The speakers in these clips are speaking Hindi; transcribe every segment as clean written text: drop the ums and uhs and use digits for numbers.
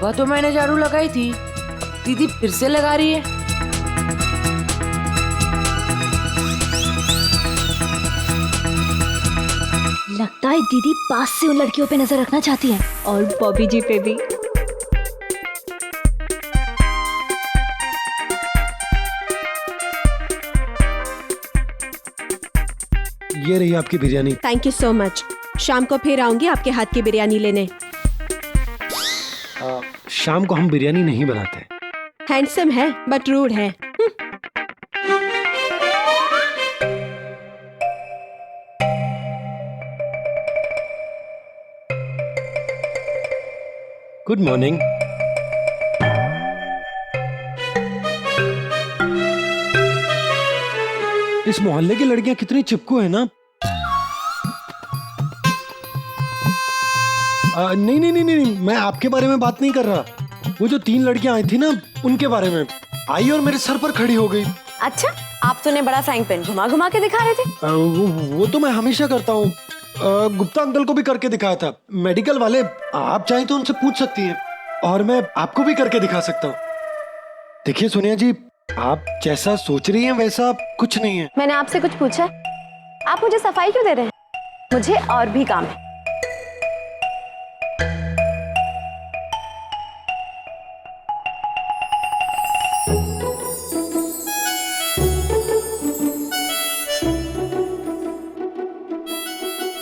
सुबह तो मैंने झाड़ू लगाई थी, दीदी फिर से लगा रही है। लगता है दीदी पास से उन लड़कियों पे नजर रखना चाहती हैं और बॉबी जी पे भी। ये रही आपकी biryani. Thank you so much. शाम को फिर आऊंगी आपके हाथ की बिरयानी लेने। शाम को हम बिरयानी नहीं बनाते। हैंडसम है बट रूड है। Good morning. इस मोहल्ले की लड़कियां कितनी चिपकू है ना। नहीं नहीं नहीं नहीं, मैं आपके बारे में बात नहीं कर रहा। वो जो 3 लड़कियां आई थी ना, उनके बारे में। आई और मेरे सर पर खड़ी हो गई। अच्छा, आप तो ने बड़ा फ्राइंग पैन घुमा घुमा के दिखा रहे थे। वो तो मैं हमेशा करता हूँ। गुप्ता अंकल को भी करके दिखाया था। मेडिकल वाले, आप चाहें तो उनसे पूछ सकती हैं, और मैं आपको भी करके दिखा सकता हूँ। देखिए सोनिया जी, आप जैसा सोच रही हैं वैसा कुछ नहीं है। मैंने आपसे कुछ पूछा है? आप मुझे सफाई क्यों दे रहे हैं? मुझे और भी काम है।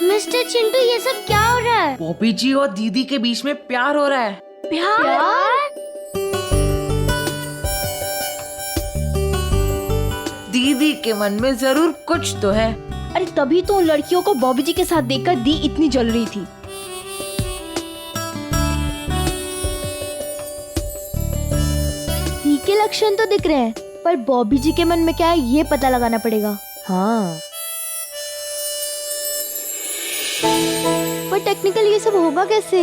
मिस्टर चिंटू, ये सब क्या हो रहा है? बॉबी जी और दीदी के बीच में प्यार हो रहा है। प्यार? दीदी के मन में जरूर कुछ तो है। अरे तभी तो उन लड़कियों को बॉबी जी के साथ देखकर दी इतनी जल रही थी। दी के लक्षण तो दिख रहे हैं, पर बॉबी जी के मन में क्या है ये पता लगाना पड़ेगा। हाँ, पर टेक्निकल ये सब होगा कैसे?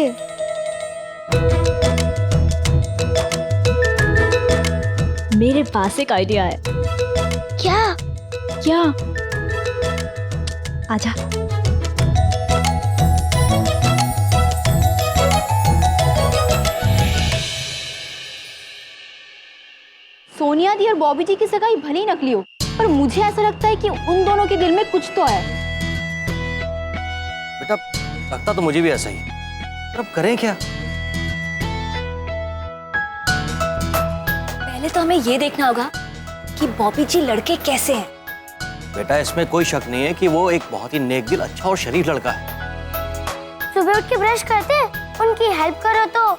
मेरे पास एक आइडिया है। क्या? क्या? आजा। सोनिया दी और बॉबी जी की सगाई भले ही नकली हो, पर मुझे ऐसा लगता है कि उन दोनों के दिल में कुछ तो है। बेटा, लगता तो मुझे भी ऐसा ही है, पर अब करें क्या? पहले तो हमें ये देखना होगा कि बॉबी जी लड़के कैसे हैं। बेटा, इसमें कोई शक नहीं है कि वो एक बहुत ही नेक दिल, अच्छा और शरीफ लड़का है। सुबह उठ के ब्रश करते, उनकी हेल्प करो तो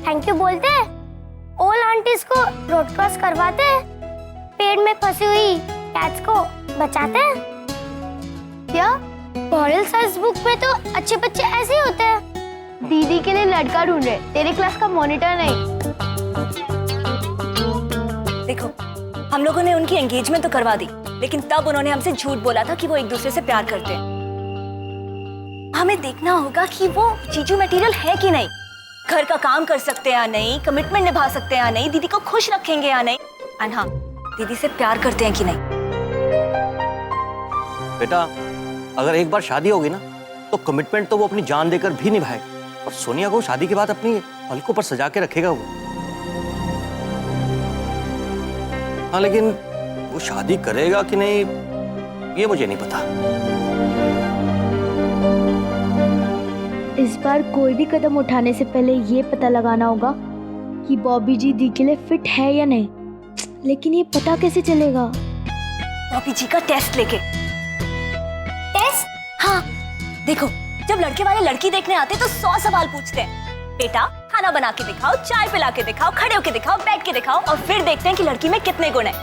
थैंक यू बोलते, ओल्ड आंटीज को रोड क्रॉस करवाते, पेड़ में फंसी हुई कैट्स को बचाते। क्या मॉरल साइंस बुक में तो अच्छे बच्चे ऐसे ही होते हैं। दीदी के लिए लड़का ढूंढ रहे, तेरे क्लास का मॉनिटर नहीं। देखो, हम लोगों ने उनकी एंगेजमेंट तो करवा दी, लेकिन तब उन्होंने हमसे झूठ बोला था कि वो एक दूसरे से प्यार करते हैं। हमें देखना होगा कि वो जीजू मटेरियल है कि नहीं, घर का काम कर सकते हैं या नहीं, कमिटमेंट निभा सकते हैं या नहीं, दीदी को खुश रखेंगे या नहीं, और हाँ, दीदी से प्यार करते हैं कि नहीं। बेटा, अगर एक बार शादी होगी ना, तो कमिटमेंट तो वो अपनी जान देकर भी निभाएगा, और सोनिया को शादी के बाद अपनी पलकों पर सजा के रखेगा वो। हाँ, लेकिन वो शादी करेगा कि नहीं, ये मुझे नहीं पता। इस बार कोई भी कदम उठाने से पहले ये पता लगाना होगा कि बॉबी जी दी के लिए फिट है या नहीं। लेकिन ये पता कैसे चलेगा? बॉबी जी का टेस्ट लेके। टेस्ट? हाँ, देखो, जब लड़के वाले लड़की देखने आते तो 100 सवाल पूछते हैं। बेटा, खाना बना के दिखाओ, चाय पिला के दिखाओ, खड़े होके दिखाओ, बैठ के दिखाओ, और फिर देखते हैं कि लड़की में कितने गुण हैं।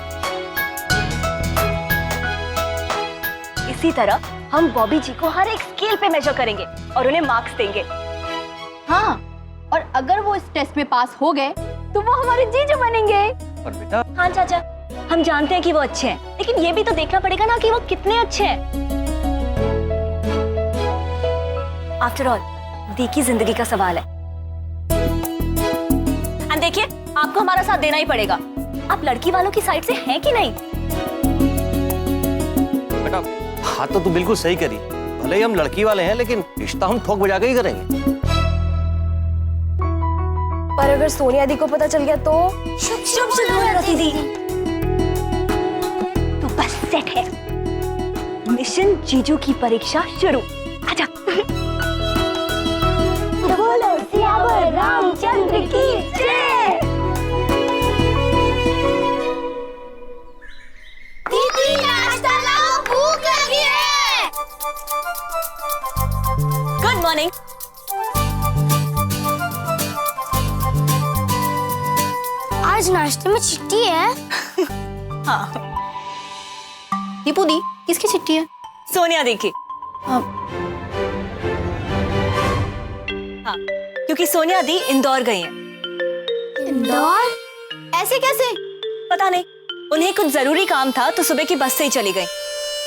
इसी तरह हम बॉबी जी को हर एक स्केल पे मेजर करेंगे और उन्हें मार्क्स देंगे। हाँ, और अगर वो इस टेस्ट में पास हो गए तो वो हमारे जीजू बनेंगे। पर बेटा, हाँ चाचा, हम जानते हैं कि वो अच्छे हैं, लेकिन ये भी तो देखना पड़ेगा ना कि वो कितने अच्छे हैं। आफ्टर ऑल, दी की जिंदगी का सवाल है। और देखिए, आपको हमारा साथ देना ही पड़ेगा। आप लड़की वालों की साइड से हैं कि नहीं? बेटा, बात तो तू बिल्कुल सही करी। भले ही हम लड़की वाले हैं, लेकिन रिश्ता हम ठोक बजा के ही करेंगे। पर अगर सोनिया दी को पता चल गया तो? शुभ रति दी। तो बस सेट है, मिशन जीजू की परीक्षा शुरू। आजा। बोलो सियावर रामचंद्र की जय। दीदी नाश्ता लाओ, भूख लगी है। Good morning. आज नाश्ते में चिट्ठी है। हाँ, दीपू दी, किसकी चिट्ठी है? सोनिया दी की। हाँ। हाँ, क्योंकि सोनिया दी इंदौर गई हैं। इंदौर? ऐसे कैसे? पता नहीं, उन्हें कुछ जरूरी काम था तो सुबह की बस से ही चली गई।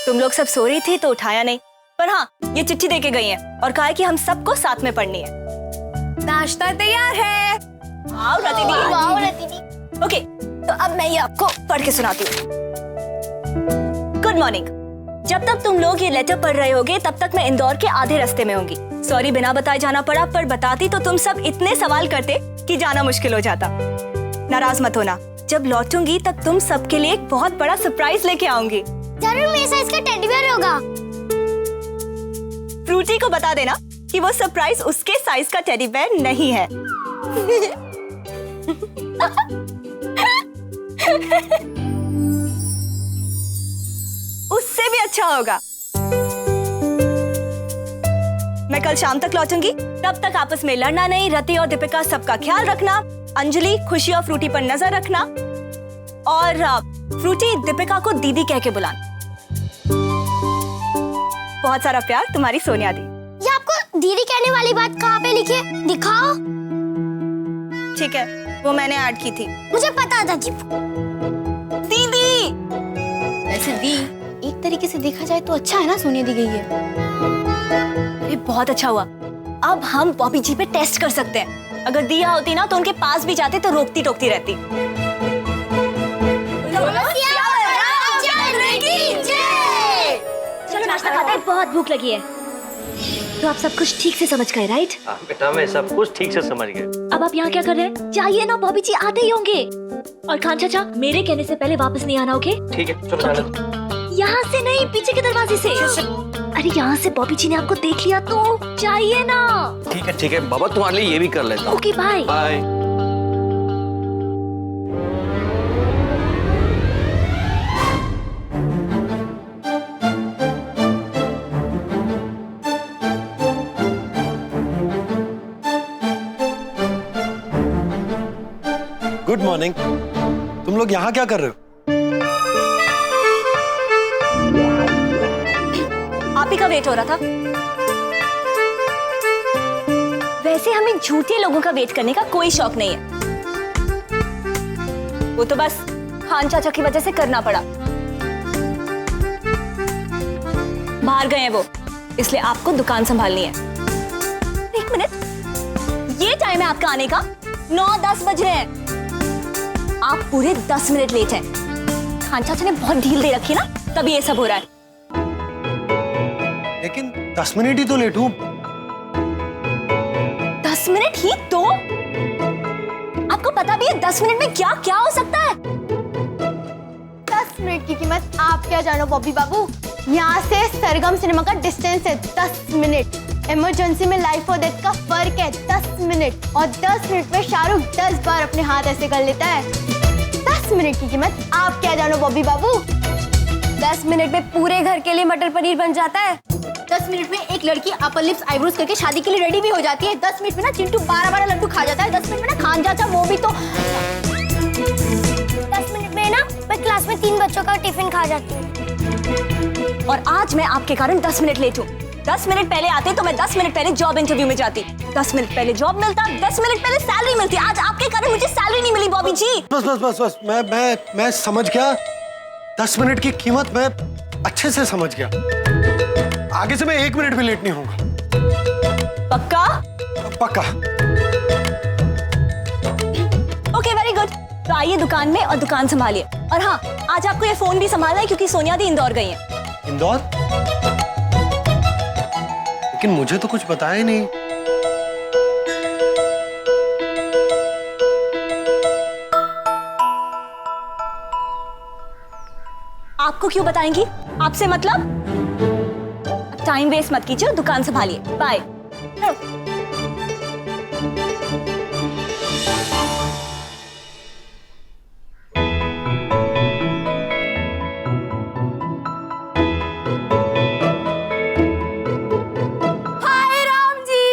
तुम लोग सब सो रही थी तो उठाया नहीं, पर हाँ, ये चिट्ठी देके गई हैं और कहा है कि हम सबको साथ में पढ़नी है। नाश्ता तैयार है। आओ रति दी। वाओ रति दी। ओके, तो अब मैं ये आपको पढ़ के सुनाती हूँ। Good morning. जब तक तुम लोग ये लेटर पढ़ रहे होगे तब तक मैं इंदौर के आधे रास्ते में होंगी। सॉरी, बिना बताए जाना पड़ा, पर बताती तो तुम सब इतने सवाल करते कि जाना मुश्किल हो जाता। नाराज मत होना, जब लौटूंगी तब तुम सबके लिए एक बहुत बड़ा सरप्राइज लेके आऊंगी। जरूर मेरे साइज का टेडी बियर होगा। फ्रूटी को बता देना कि वो सरप्राइज उसके साइज का टेडी बियर नहीं है। उससे भी अच्छा होगा। मैं कल शाम तक लौटूंगी, तब तक आपस में लड़ना नहीं। रति और दीपिका सबका ख्याल रखना। अंजलि, खुशी और फ्रूटी पर नजर रखना। और फ्रूटी, दीपिका को दीदी कह के बुलाना। बहुत सारा प्यार, तुम्हारी सोनिया दी। ये आपको दीदी कहने वाली बात कहाँ पे लिखी है? दिखाओ। ठीक है, वो मैंने ऐड की थी। मुझे पता था जी। दीदी, वैसे दी, एक तरीके से देखा जाए तो अच्छा है ना, सोनिया दी गई है। ये बहुत अच्छा हुआ। अब हम बॉबी जी पे टेस्ट कर सकते हैं। अगर दिया होती ना तो उनके पास भी जाते तो रोकती टोकती रहती। चलो नाश्ता खाते हैं, बहुत भूख लगी है। तो आप सब कुछ ठीक से समझ गए, राइट? हाँ बेटा, मैं सब कुछ ठीक से समझ गया। अब आप यहाँ क्या कर रहे हैं? चाहिए ना, बॉबी जी आते ही होंगे। और खान चाचा, मेरे कहने से पहले वापस नहीं आना, ओके? ठीक है, चलो जाने। यहाँ से नहीं, पीछे के दरवाजे से। अरे यहाँ से बॉबी जी ने आपको देख लिया तो चाहिए ना। ठीक है बाबा, तुम्हारे लिए ये भी कर लेता हूँ। Okay, bye. Bye. Good morning. तुम लोग यहाँ क्या कर रहे हो? आप ही का वेट हो रहा था। वैसे हमें झूठे लोगों का वेट करने का कोई शौक नहीं है। वो तो बस खान चाचा की वजह से करना पड़ा। बाहर गए हैं वो, इसलिए आपको दुकान संभालनी है। एक मिनट, ये टाइम है आपका आने का। 9:10 बज रहे हैं। आप पूरे 10 मिनट लेट हैं। खान चाचा ने बहुत ढील दे रखी ना, तभी ये सब हो रहा है। लेकिन 10 मिनट ही तो लेट हूँ। 10 मिनट ही तो? आपको पता भी है 10 मिनट में क्या क्या हो सकता है? 10 मिनट की कीमत आप क्या जानो बॉबी बाबू। यहाँ से सरगम सिनेमा का डिस्टेंस है 10 मिनट। इमरजेंसी में लाइफ और डेथ का फर्क है 10 मिनट। और 10 मिनट में शाहरुख 10 बार अपने हाथ ऐसे कर लेता है। 10 मिनट की कीमत आप क्या जानो बॉबी बाबू। 10 मिनट में पूरे घर के लिए मटर पनीर बन जाता है। 10 मिनट में एक लड़की अपर लिप्स आईब्रोज करके शादी के लिए रेडी भी हो जाती है। 10 मिनट में ना चिंटू 12 लड्डू खा जाता है। 10 मिनट में ना खान चाचा वो भी तो। 10 मिनट में ना मैं क्लास में 3 बच्चों का टिफिन खा जाती हूँ। और आज मैं आपके कारण 10 मिनट लेट हूँ। 10 मिनट पहले आते तो मैं 10 मिनट पहले जॉब इंटरव्यू में जाती। 10 मिनट पहले जॉब मिलता, 10 मिनट पहले सैलरी मिलती। आज आपके कारण मुझे सैलरी नहीं मिली बॉबी जी। बस बस बस बस, मैं समझ गया। 10 मिनट की कीमत मैं अच्छे से समझ गया। आगे से मैं 1 मिनट भी लेट नहीं होऊंगा। पक्का? पक्का। Okay, very good. तो आइए दुकान में और दुकान संभालिए। और हाँ, आज आपको ये फोन भी संभालना है क्योंकि सोनिया दी इंदौर गई है। इंदौर? लेकिन मुझे तो कुछ बताया ही नहीं। आपको क्यों बताएंगी? आपसे मतलब? टाइम वेस्ट मत कीजिए, दुकान संभालिए। बाय। हाय राम जी,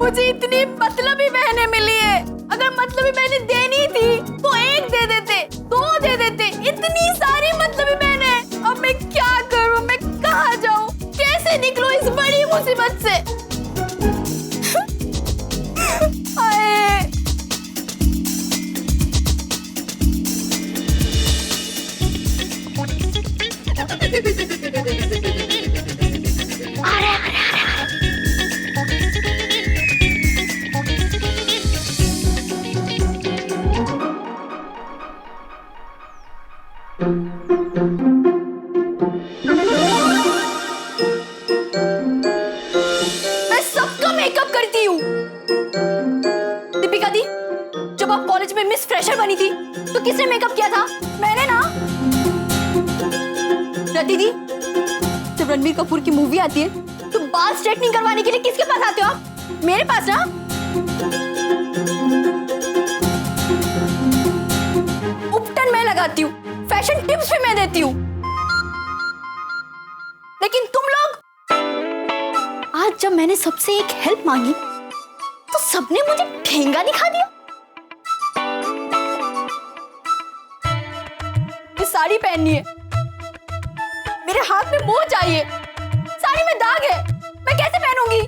मुझे इतनी मतलबी बहनें मिली है। अगर मतलबी बहनें देनी थी तो एक दे देते, दो दे देते। इतनी सारी मतलबी बहनें, अब मैं क्या करूं? मैं कहाँ जाऊं? कैसे निकलूं इस बड़ी मुसीबत से? हाय। मैं सबका मेकअप करती हूँ। दीपिका दी, जब आप कॉलेज में मिस फ्रेशर बनी थी तो किसने मेकअप किया था? मैंने ना। रति दी, जब रणबीर कपूर की मूवी आती है तो बाल स्ट्रेटनिंग करवाने के लिए किसके पास आते हो आप? मेरे पास ना। उपटन मैं लगाती हूँ, फैशन टिप्स भी मैं देती हूँ। लेकिन तुम लोग, आज जब मैंने सबसे एक हेल्प मांगी तो सबने मुझे ठेंगा दिखा दिया। ये साड़ी पहननी है, मेरे हाथ में मोच आई है, साड़ी में दाग है, मैं कैसे पहनूंगी?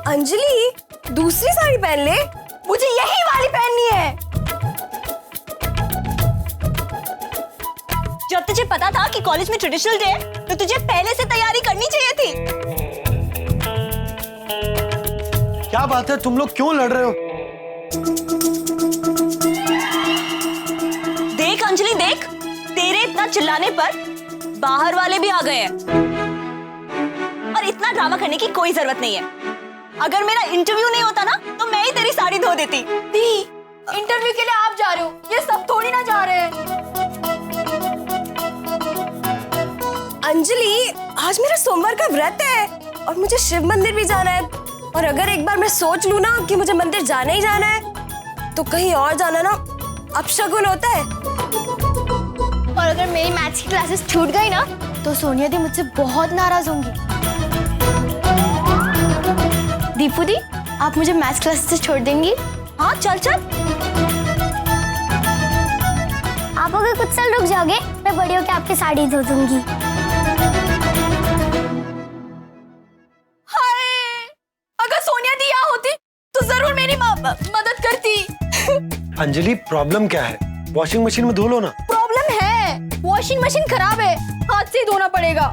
अंजलि, दूसरी साड़ी पहन ले। मुझे यही वाली पहननी है। जब तुझे पता था कि कॉलेज में ट्रेडिशनल डे है तो तुझे पहले से तैयारी करनी चाहिए थी। क्या बात है, तुम लोग क्यों लड़ रहे हो? देख अंजलि देख, तेरे इतना चिल्लाने पर बाहर वाले भी आ गए हैं। और इतना ड्रामा करने की कोई जरूरत नहीं है। अगर मेरा इंटरव्यू नहीं होता ना तो मैं ही तेरी साड़ी धो देती। दी, इंटरव्यू के लिए आप जा रहे हो, ये सब थोड़ी ना जा रहे हैं। अंजलि, आज मेरा सोमवार का व्रत है और मुझे शिव मंदिर भी जाना है। और अगर एक बार मैं सोच लूं ना कि मुझे मंदिर जाना ही जाना है तो कहीं और जाना ना अपशगुन होता है। और अगर मेरी मैथ्स की क्लासेस छूट गई ना तो सोनिया दी मुझसे बहुत नाराज होंगी। दीपू दी, आप मुझे मैथ्स क्लासेस से छोड़ देंगी? हाँ चल चल। आप अगर कुछ साल रुक जाओगे मैं बड़ी होकर आपकी साड़ी धो दूंगी। हाय, अगर सोनिया दी यहाँ होती तो जरूर मेरी मदद करती। अंजलि, प्रॉब्लम क्या है? वॉशिंग मशीन में धो लो ना। प्रॉब्लम है, वॉशिंग मशीन खराब है, हाथ से ही धोना पड़ेगा।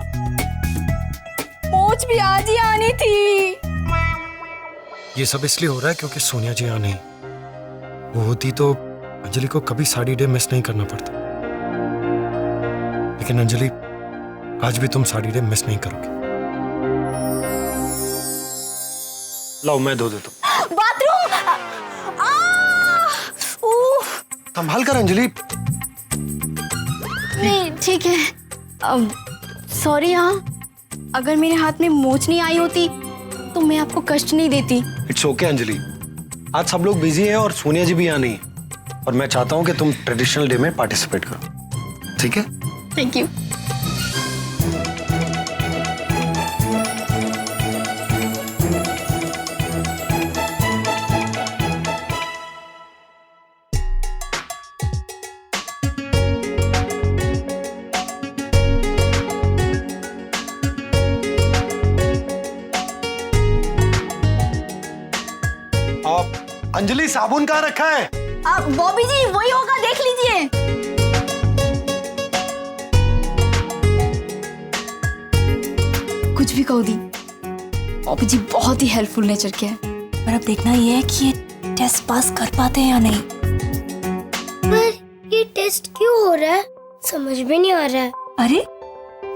मोच भी आज ही आनी थी। ये सब इसलिए हो रहा है क्योंकि सोनिया जी यहाँ नहीं। वो होती तो अंजलि को कभी साड़ी डे मिस नहीं करना पड़ता। लेकिन अंजलि, आज भी तुम साड़ी डे मिस नहीं करोगे। लाओ, मैं धो देता हूँ। बाथरूम। संभाल कर अंजलि। नहीं ठीक है। सॉरी। हाँ, अगर मेरे हाथ में मोच नहीं आई होती तो मैं आपको कष्ट नहीं देती। इट्स ओके अंजलि, आज सब लोग बिजी हैं और सोनिया जी भी यहाँ नहीं है। और मैं चाहता हूँ कि तुम ट्रेडिशनल डे में पार्टिसिपेट करो, ठीक है? Thank you. अंजलि, साबुन कहाँ रखा है? बॉबी जी वही होगा, देख लीजिए। कुछ भी कहो दी, बॉबी जी बहुत ही हेल्पफुल नेचर के हैं। पर अब देखना ये है कि ये टेस्ट पास कर पाते हैं या नहीं। पर ये टेस्ट क्यों हो रहा है, समझ में नहीं आ रहा है। अरे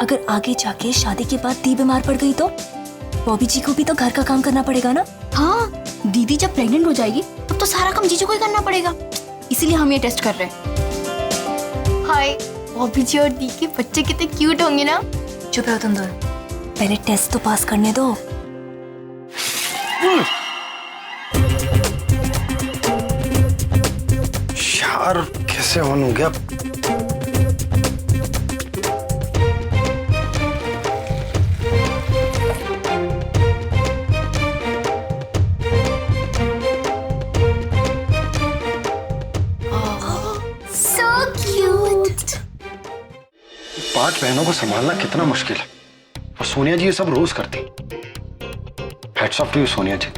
अगर आगे जाके शादी के बाद दी बीमार पड़ गई तो बॉबी जी को भी तो घर का काम करना पड़ेगा ना। हाँ, दीदी जब प्रेग्नेंट हो जाएगी तब तो सारा काम जीजू को ही करना पड़ेगा, इसीलिए हम ये टेस्ट कर रहे हैं। हाय, बॉबी जी और दी के बच्चे कितने क्यूट होंगे ना। चुप रहो तुम दोनों, पहले टेस्ट तो पास करने दो। यार कैसे ऑन हो गया? So cute. 5 बहनों को संभालना कितना मुश्किल है, और सोनिया जी ये सब रोज करती। Hats off to you Sonia ji.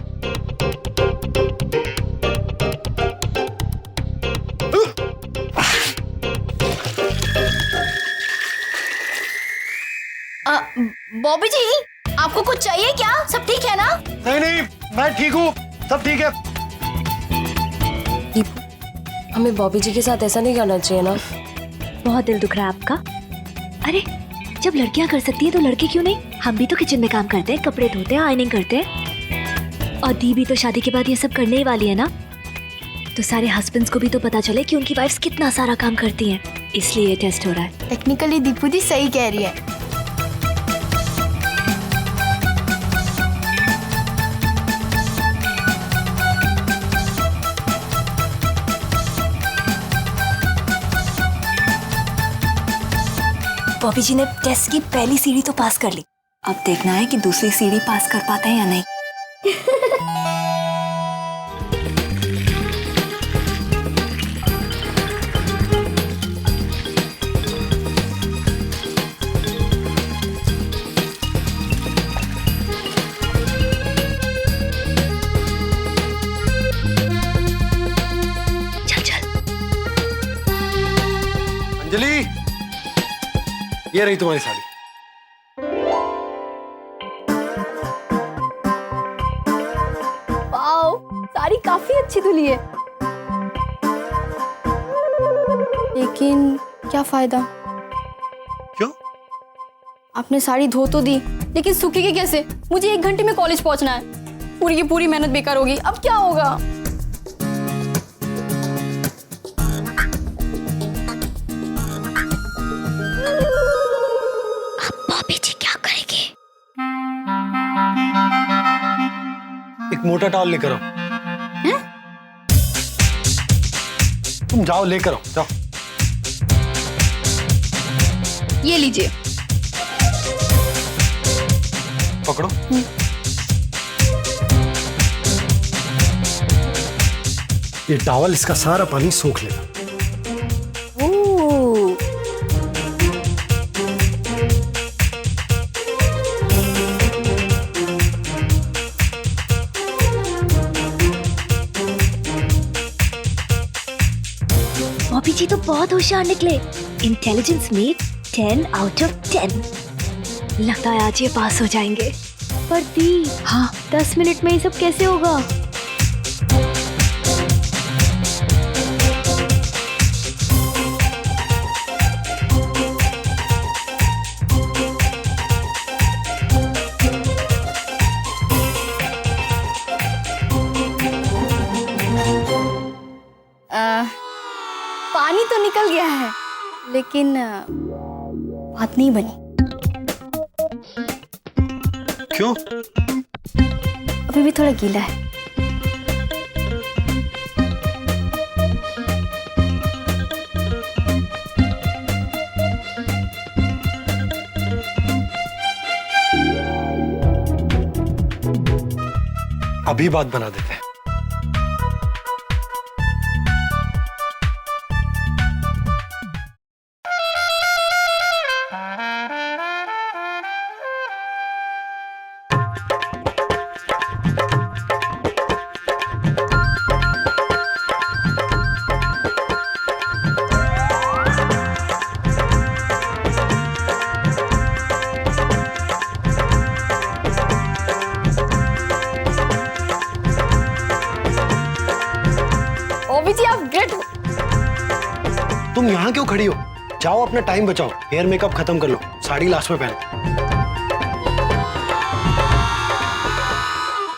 Bobby ji आपको कुछ चाहिए क्या? सब ठीक है ना? नहीं नहीं, मैं ठीक हूँ, सब ठीक है। हमें बॉबी जी के साथ ऐसा नहीं करना चाहिए ना। बहुत दिल दुख रहा है आपका। अरे जब लड़कियां कर सकती है तो लड़के क्यों नहीं? हम भी तो किचन में काम करते हैं, कपड़े धोते हैं, आयरनिंग करते हैं। और दी भी तो शादी के बाद ये सब करने ही वाली है ना, तो सारे हस्बैंड्स को भी तो पता चले कि उनकी वाइफ्स कितना सारा काम करती हैं। इसलिए ये टेस्ट हो रहा है। टेक्निकली दीपू दी सही कह रही है। बॉबी जी ने टेस्ट की पहली सीढ़ी तो पास कर ली, अब देखना है कि दूसरी सीढ़ी पास कर पाते हैं या नहीं। चल चल। अंजलि, ये रही तुम्हारी साड़ी। वाओ, साड़ी काफी अच्छी धुली है। लेकिन क्या फायदा? क्यों? आपने साड़ी धो तो दी, लेकिन सूखेगी कैसे? मुझे 1 घंटे में कॉलेज पहुंचना है। पूरी की पूरी मेहनत बेकार होगी। अब क्या होगा? बॉबी जी क्या करेंगे? एक मोटा टॉवल लेकर आओ। तुम जाओ, लेकर आओ, जाओ। ये लीजिए। पकड़ो। ये टॉवल इसका सारा पानी सोख लेगा। बॉबी जी तो बहुत होशियार निकले। इंटेलिजेंस में 10 out of 10। लगता है आज ये पास हो जाएंगे। पर दी, हाँ 10 मिनट में ये सब कैसे होगा? पानी तो निकल गया है, लेकिन बात नहीं बनी। क्यों? अभी भी थोड़ा गीला है। अभी बात बना देते हैं। जी आप ग्रेट हो। तुम यहाँ क्यों खड़ी हो? जाओ अपना टाइम बचाओ, हेयर मेकअप खत्म कर लो, साड़ी लास्ट में पहनो।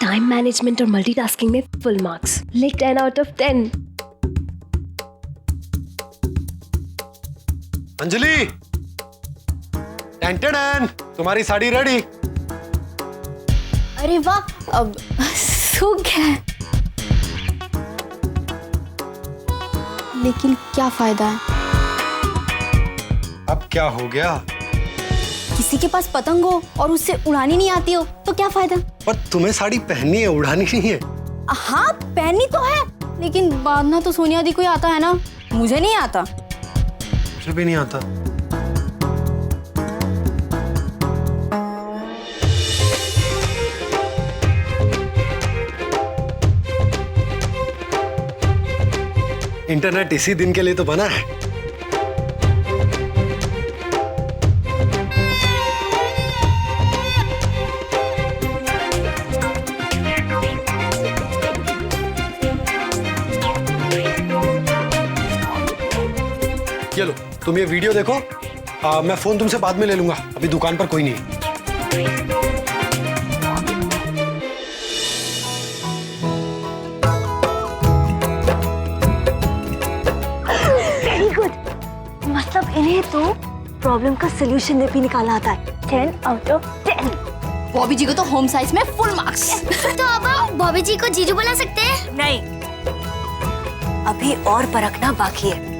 टाइम मैनेजमेंट और मल्टीटास्किंग में full marks, like 10 out of 10। Anjali, ten ten, तुम्हारी साड़ी रेडी। अरे वाह, अब सूख गया है। लेकिन क्या फायदा है? अब क्या हो गया? किसी के पास पतंग हो और उससे उड़ानी नहीं आती हो तो क्या फायदा? पर तुम्हें साड़ी पहननी है, उड़ानी नहीं है। हाँ, पहननी तो है, लेकिन बांधना तो सोनिया दी को ही आता है ना, मुझे नहीं आता। मुझे भी नहीं आता। इंटरनेट इसी दिन के लिए तो बना है। ये लो, तुम ये वीडियो देखो। मैं फोन तुमसे बाद में ले लूंगा, अभी दुकान पर कोई नहीं है। Very good. मतलब इन्हें तो प्रॉब्लम का सोल्यूशन भी निकाला आता है। 10 out of 10। बॉबी जी को तो होम साइंस में फुल मार्क्स। तो अब बॉबी जी को जीजू बना सकते हैं? नहीं, अभी और परखना बाकी है।